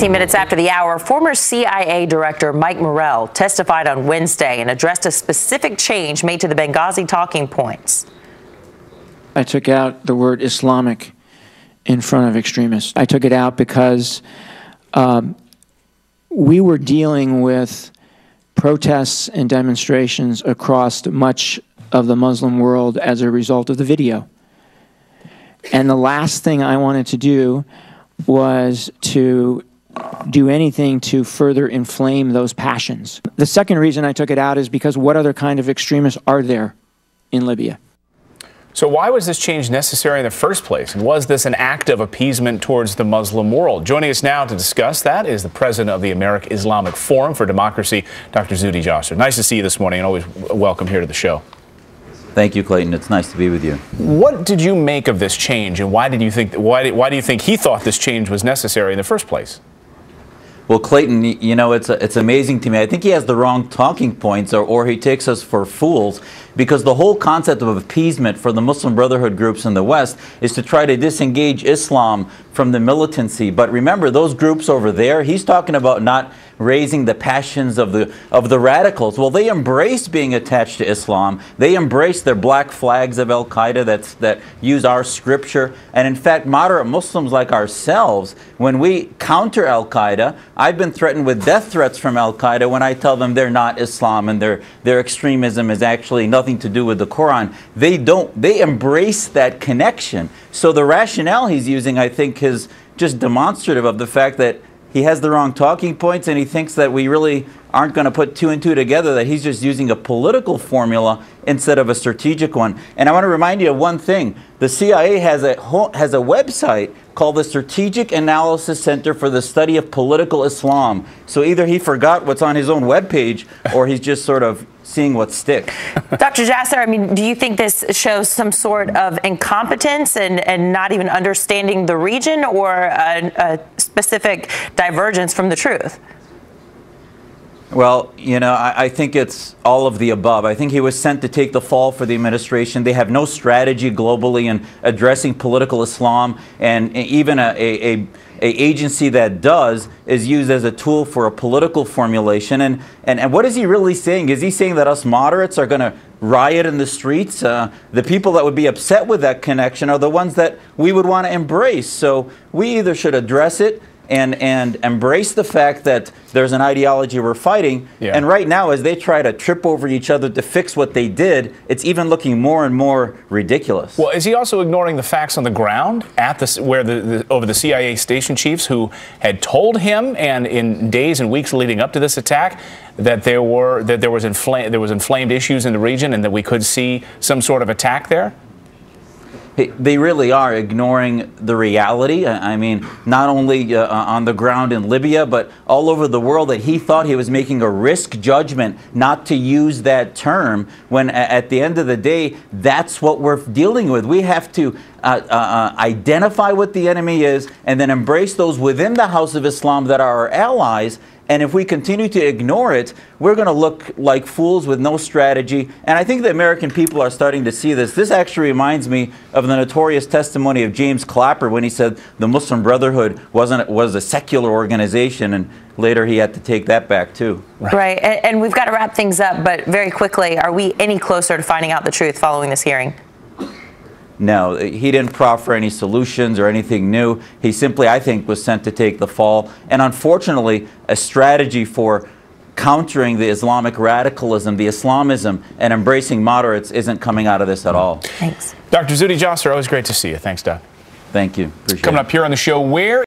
16 minutes after the hour, former CIA Director Morell testified on Wednesday and addressed a specific change made to the Benghazi talking points. I took out the word Islamic in front of extremists. I took it out because we were dealing with protests and demonstrations across much of the Muslim world as a result of the video. And the last thing I wanted to do was to do anything to further inflame those passions. The second reason I took it out is because what other kind of extremists are there in Libya? So why was this change necessary in the first place? And was this an act of appeasement towards the Muslim world? Joining us now to discuss that is the president of the American Islamic Forum for Democracy, Dr. Zuhdi Jasser. Nice to see you this morning, and always welcome here to the show. Thank you, Clayton. It's nice to be with you. What did you make of this change, and why do you think he thought this change was necessary in the first place? Well, Clayton, you know, it's amazing to me. I think he has the wrong talking points, or he takes us for fools, because the whole concept of appeasement for the Muslim Brotherhood groups in the West is to try to disengage Islam from the militancy. But remember, those groups over there, he's talking about not raising the passions of the radicals. Well, they embrace being attached to Islam. They embrace their black flags of Al-Qaeda that use our scripture. And in fact, moderate Muslims like ourselves, when we counter Al-Qaeda, I've been threatened with death threats from Al-Qaeda when I tell them they're not Islam and their extremism is actually nothing to do with the Quran. They embrace that connection. So the rationale he's using, I think, is just demonstrative of the fact that he has the wrong talking points, and he thinks that we really aren't going to put two and two together, that he's just using a political formula instead of a strategic one. And I want to remind you of one thing. The CIA has a website called the Strategic Analysis Center for the Study of Political Islam. So either he forgot what's on his own webpage, or he's just sort of seeing what sticks. Dr. Jasser, I mean, do you think this shows some sort of incompetence and not even understanding the region, or a specific divergence from the truth? Well, you know, I think it's all of the above. I think he was sent to take the fall for the administration. They have no strategy globally in addressing political Islam, and even a agency that does is used as a tool for a political formulation. And what is he really saying? Is he saying that us moderates are going to riot in the streets? The people that would be upset with that connection are the ones that we would want to embrace. So we either should address it and embrace the fact that there's an ideology we're fighting. Yeah. And right now, as they try to trip over each other to fix what they did, it's even looking more and more ridiculous. Well, is he also ignoring the facts on the ground at over the CIA station chiefs who had told him, and in days and weeks leading up to this attack, that there was inflamed issues in the region and that we could see some sort of attack there? They really are ignoring the reality. I mean, not only on the ground in Libya, but all over the world, that he thought he was making a risk judgment not to use that term, when at the end of the day, that's what we're dealing with. We have to identify what the enemy is and then embrace those within the House of Islam that are our allies. And if we continue to ignore it, we're going to look like fools with no strategy. And I think the American people are starting to see this. This actually reminds me of the notorious testimony of James Clapper when he said the Muslim Brotherhood was a secular organization, and later he had to take that back too. Right. And we've got to wrap things up, but very quickly, are we any closer to finding out the truth following this hearing? No, he didn't proffer any solutions or anything new. He simply, I think, was sent to take the fall. And unfortunately, a strategy for countering the Islamic radicalism, the Islamism, and embracing moderates isn't coming out of this at all. Thanks. Dr. Zuhdi Jasser, always great to see you. Thanks, Doc. Thank you. Appreciate it. Coming up here on the show, where